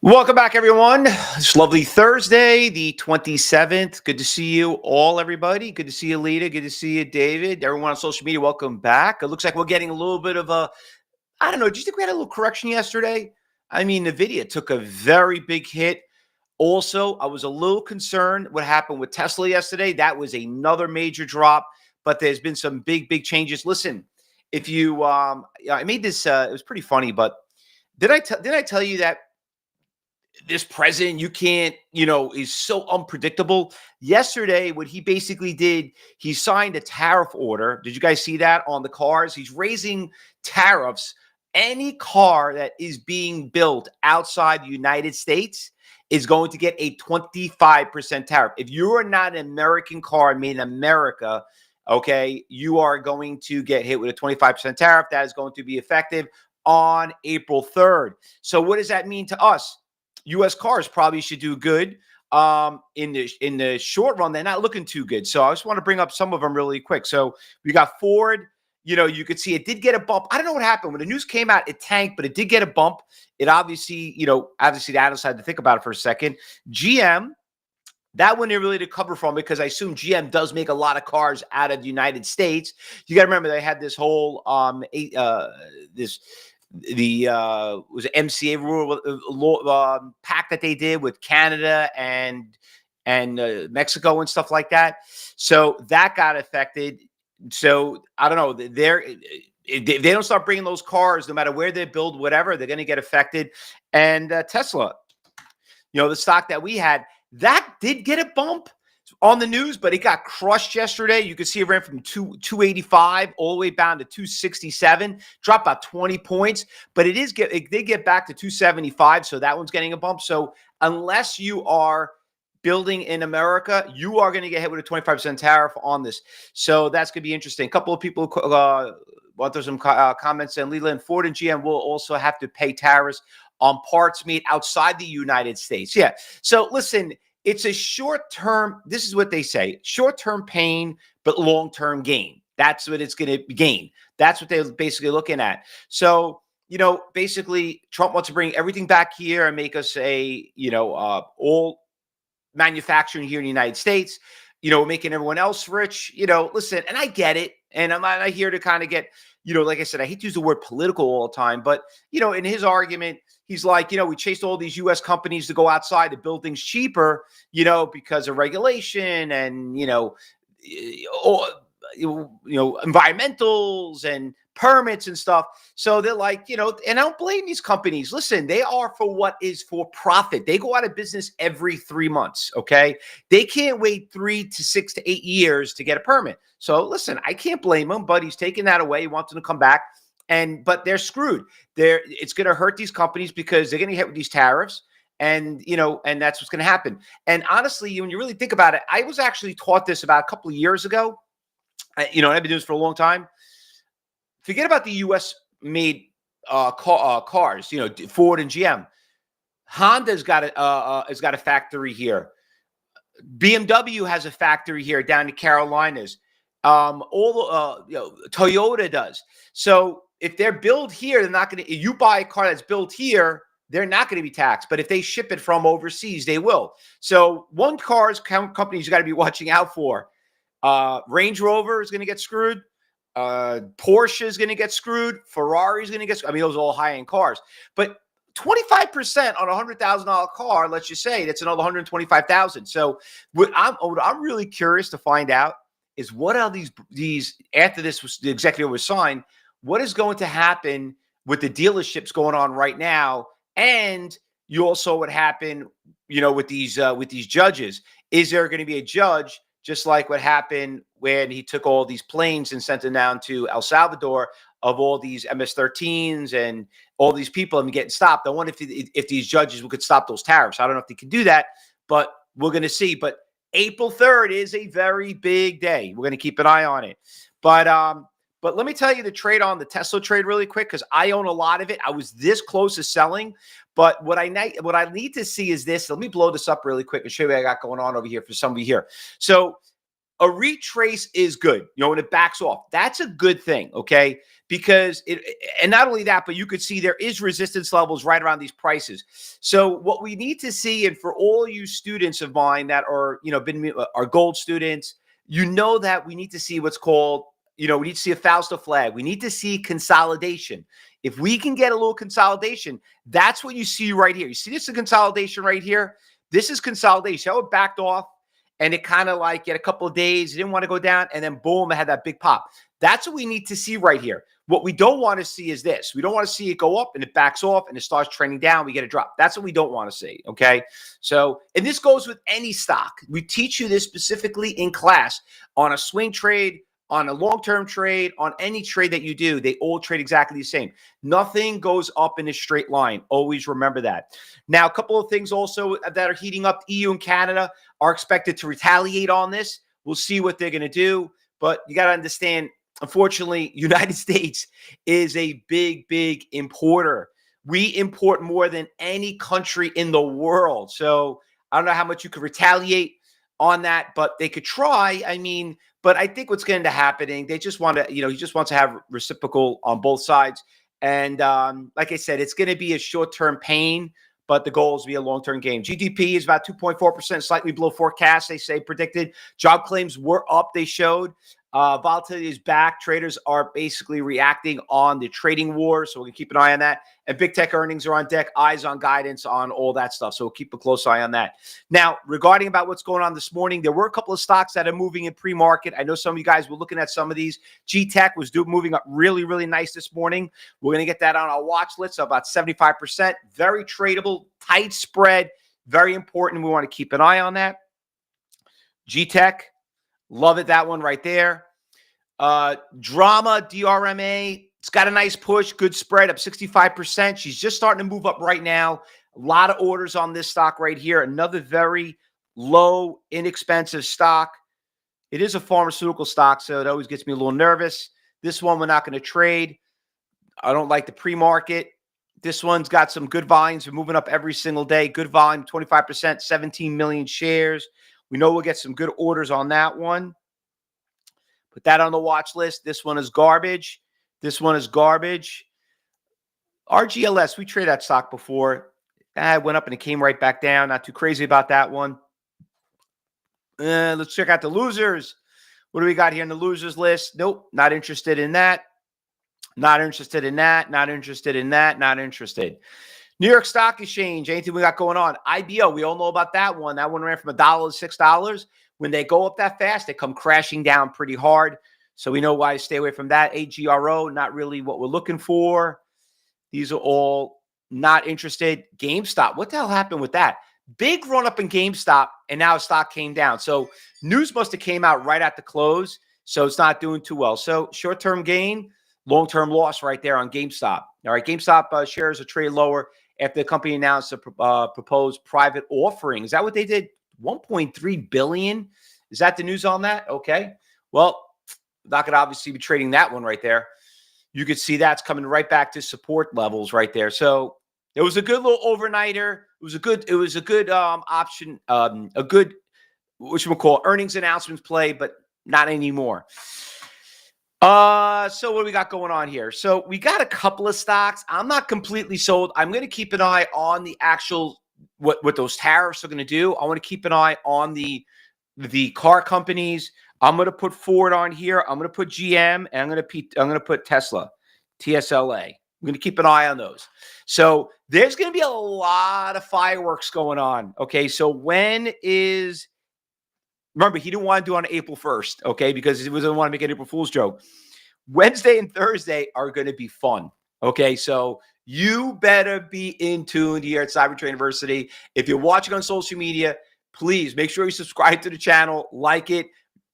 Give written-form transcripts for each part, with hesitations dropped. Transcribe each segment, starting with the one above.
Welcome back, everyone. It's lovely Thursday, the 27th. Good to see you all, everybody. Good to see you, Lita. Good to see you, David. Everyone on social media, welcome back. It looks like we're getting a little bit of I don't know, do you think we had a little correction yesterday? I mean, NVIDIA took a very big hit. Also, I was a little concerned what happened with Tesla yesterday. That was another major drop, but there's been some big changes. Listen, if you, I made this, it was pretty funny, but did I tell you that this president, you can't, is so unpredictable? Yesterday, what he basically did, he signed a tariff order. Did you guys see that on the cars? He's raising tariffs. Any car that is being built outside the United States is going to get a 25% tariff. If you are not an American car made in America, okay, you are going to get hit with a 25% tariff. That is going to be effective on April 3rd. So what does that mean to us? U.S. cars probably should do good. In the short run, they're not looking too good. So I just want to bring up some of them really quick. So we got Ford. You could see it did get a bump. I don't know what happened. When the news came out, it tanked, but it did get a bump. It obviously the analysts had to think about it for a second. GM, that one they really to cover from, because I assume GM does make a lot of cars out of the United States. You got to remember they had this whole was it MCA rule pact that they did with Canada and Mexico and stuff like that. So that got affected. So I don't know. If they don't start bringing those cars, no matter where they build, whatever, they're going to get affected. And Tesla, the stock that we had, that did get a bump on the news, but it got crushed yesterday. You can see it ran from 285 all the way down to 267, dropped about 20 points, but it did get back to 275. So that one's getting a bump. So unless you are building in America, you are going to get hit with a 25% tariff on this. So that's going to be interesting. A couple of people want through some comments, and Leland, Ford and GM will also have to pay tariffs on parts made outside the United States. Yeah. So listen, it's a short-term, this is what they say, short-term pain, but long-term gain. That's what it's going to gain. That's what they're basically looking at. So, basically Trump wants to bring everything back here and make us all manufacturing here in the United States, making everyone else rich, listen, and I get it. And I'm not here to kind of get, like I said, I hate to use the word political all the time, but, in his argument, he's like, we chased all these U.S. companies to go outside to build things cheaper, because of regulation and, environmentals and permits and stuff. So they're like, and I don't blame these companies. Listen, they are for what is for profit. They go out of business every 3 months. Okay. They can't wait 3 to 6 to 8 years to get a permit. So listen, I can't blame him, but he's taking that away. He wants them to come back. But they're screwed. It's going to hurt these companies because they're going to get hit with these tariffs. And, and that's what's going to happen. And honestly, when you really think about it, I was actually taught this about a couple of years ago. I've been doing this for a long time. Forget about the U.S. made cars, Ford and GM. Honda's got a factory here. BMW has a factory here down in the Carolinas. Toyota does. So if they're built here, they're not going to. You buy a car that's built here, they're not going to be taxed. But if they ship it from overseas, they will. So one car's companies you got to be watching out for. Range Rover is going to get screwed. Porsche is going to get screwed. Ferrari is going to get screwed. I mean, those are all high-end cars. But 25% on a $100,000 car, let's just say, that's another $125,000. So what I'm really curious to find out is what are these after the executive was signed, what is going to happen with the dealerships going on right now? And you also what happened, with these judges. Is there going to be a judge just like what happened when he took all these planes and sent them down to El Salvador of all these MS-13s and all these people and getting stopped? I wonder if these judges could stop those tariffs. I don't know if they can do that, but we're going to see. But April 3rd is a very big day. We're going to keep an eye on it. But let me tell you the trade on the Tesla trade really quick, because I own a lot of it. I was this close to selling, but what I need to see is this. Let me blow this up really quick and show you what I got going on over here for some of you here. So a retrace is good. When it backs off, that's a good thing. Okay. Because and not only that, but you could see there is resistance levels right around these prices. So what we need to see, and for all you students of mine that are, are gold students, that we need to see what's called, we need to see a Fausto flag. We need to see consolidation. If we can get a little consolidation, that's what you see right here. You see this is consolidation right here. This is consolidation. How it backed off. And it kind of like get a couple of days, it didn't want to go down, and then boom, it had that big pop. That's what we need to see right here. What we don't want to see is this. We don't want to see it go up and it backs off and it starts trending down. We get a drop. That's what we don't want to see, okay? So, and this goes with any stock. We teach you this specifically in class on a swing trade, on a long-term trade, on any trade that you do. They all trade exactly the same. Nothing goes up in a straight line. Always remember that. Now, a couple of things also that are heating up. EU and Canada are expected to retaliate on this. We'll see what they're going to do. But you got to understand, unfortunately, United States is a big, big importer. We import more than any country in the world. So I don't know how much you could retaliate on that, but they could try. But I think what's going to happen, they just want to, he just wants to have reciprocal on both sides. And like I said, it's going to be a short-term pain, but the goal is to be a long-term game. GDP is about 2.4%, slightly below forecast, they say, predicted. Job claims were up, they showed. Volatility is back. Traders are basically reacting on the trading war, so we're going to keep an eye on that. And big tech earnings are on deck, eyes on guidance on all that stuff, so we'll keep a close eye on that. Now, regarding about what's going on this morning, there were a couple of stocks that are moving in pre-market. I know some of you guys were looking at some of these. G-Tech was moving up really, really nice this morning. We're going to get that on our watch list, so about 75%. Very tradable, tight spread, very important. We want to keep an eye on that. G-Tech, love it, that one right there. Drama, DRMA, it's got a nice push, good spread, up 65%. She's just starting to move up right now. A lot of orders on this stock right here. Another very low, inexpensive stock. It is a pharmaceutical stock, so it always gets me a little nervous. This one we're not going to trade. I don't like the pre-market. This one's got some good volumes. We're moving up every single day. Good volume, 25%, 17 million shares. We know we'll get some good orders on that one. Put that on the watch list. This one is garbage. This one is garbage. RGLS, we traded that stock before. It went up and it came right back down. Not too crazy about that one. Let's check out the losers. What do we got here in the losers list? Nope, not interested in that. Not interested in that. Not interested in that. Not interested. New York Stock Exchange, anything we got going on? IBO, we all know about that one. That one ran from $1 to $6. When they go up that fast, they come crashing down pretty hard. So we know why to stay away from that. AGRO, not really what we're looking for. These are all not interested. GameStop, what the hell happened with that? Big run up in GameStop, and now stock came down. So news must have came out right at the close. So it's not doing too well. So short-term gain, long-term loss right there on GameStop. All right, GameStop shares are traded lower after the company announced a proposed private offering. Is that what they did? $1.3 billion. Is that the news on that? Okay. Well, not going to obviously be trading that one right there. You could see that's coming right back to support levels right there. So it was a good little overnighter. It was a good option, a good, what we'll call earnings announcements play, but not anymore. So what do we got going on here? So we got a couple of stocks. I'm not completely sold. I'm going to keep an eye on the actual what those tariffs are going to do. I want to keep an eye on the car companies. I'm going to put Ford on here. I'm going to put GM, and I'm going to put Tesla, TSLA. I'm going to keep an eye on those. So there's going to be a lot of fireworks going on. Okay, so remember, he didn't want to do it on April 1st, okay, because he doesn't want to make an April Fool's joke. Wednesday and Thursday are going to be fun, okay? So you better be in tune here at CyberTrading University. If you're watching on social media, please make sure you subscribe to the channel, like it.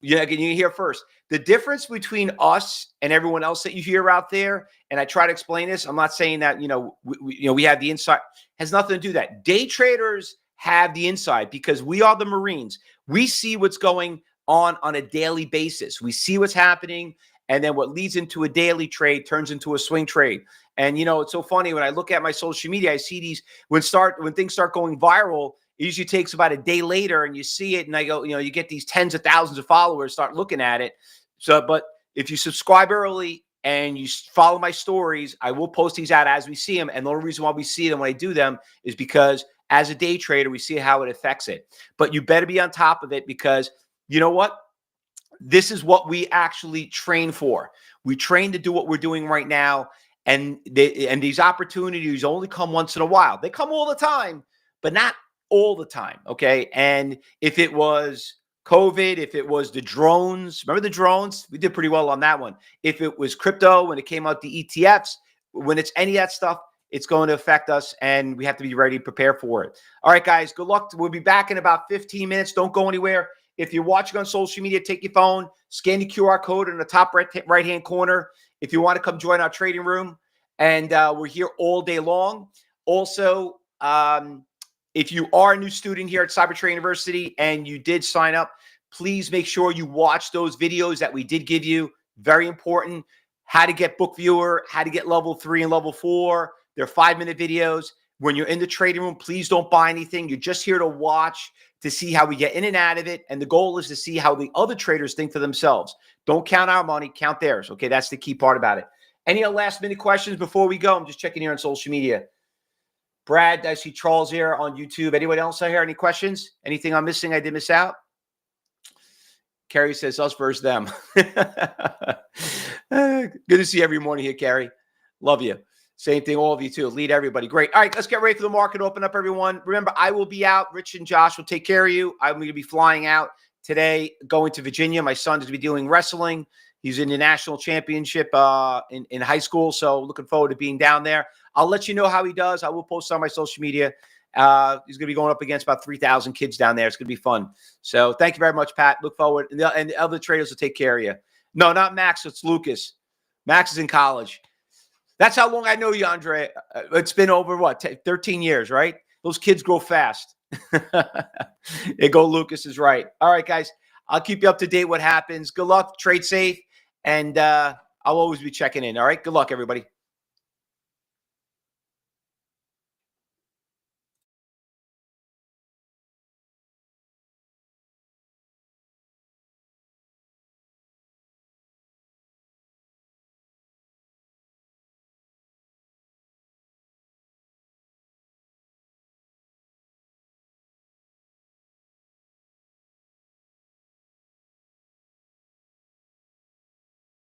You hear first. The difference between us and everyone else that you hear out there, and I try to explain this, I'm not saying that, we have the insight, has nothing to do with that. Day traders have the insight because we are the Marines. We see what's going on a daily basis. We see what's happening, And then what leads into a daily trade turns into a swing trade. And, it's so funny when I look at my social media, I see these when things start going viral, it usually takes about a day later and you see it. And I go, you get these tens of thousands of followers start looking at it. So, but if you subscribe early and you follow my stories, I will post these out as we see them. And the only reason why we see them when I do them is because as a day trader, we see how it affects it. But you better be on top of it because you know what? This is what we actually train for. We train to do what we're doing right now. And these opportunities only come once in a while. They come all the time, but not all the time. Okay. And if it was COVID, if it was the drones, remember the drones? We did pretty well on that one. If it was crypto, when it came out the ETFs, when it's any of that stuff, it's going to affect us and we have to be ready to prepare for it. All right, guys, good luck. We'll be back in about 15 minutes. Don't go anywhere. If you're watching on social media, take your phone, scan the QR code in the top right-hand corner. If you want to come join our trading room, and we're here all day long. Also, if you are a new student here at Cybertrading University and you did sign up, please make sure you watch those videos that we did give you. Very important. How to get book viewer, how to get level 3 and level 4. They're 5-minute videos. When you're in the trading room, please don't buy anything. You're just here to watch, to see how we get in and out of it. And the goal is to see how the other traders think for themselves. Don't count our money, count theirs. Okay, that's the key part about it. Any last minute questions before we go? I'm just checking here on social media. Brad, I see Charles here on YouTube. Anyone else out here? Any questions? Anything I'm missing I did miss out? Carrie says us versus them. Good to see you every morning here, Carrie. Love you. Same thing, all of you too. Lead everybody. Great. All right, let's get ready for the market. Open up, everyone. Remember, I will be out. Rich and Josh will take care of you. I'm going to be flying out today, going to Virginia. My son is going to be doing wrestling. He's in the national championship in high school, so looking forward to being down there. I'll let you know how he does. I will post on my social media. He's going to be going up against about 3,000 kids down there. It's going to be fun. So thank you very much, Pat. Look forward. And the other traders will take care of you. No, not Max. It's Lucas. Max is in college. That's how long I know you, Andre. It's been over, 13 years, right? Those kids grow fast. There go Lucas is right. All right, guys. I'll keep you up to date what happens. Good luck. Trade safe. And I'll always be checking in. All right. Good luck, everybody.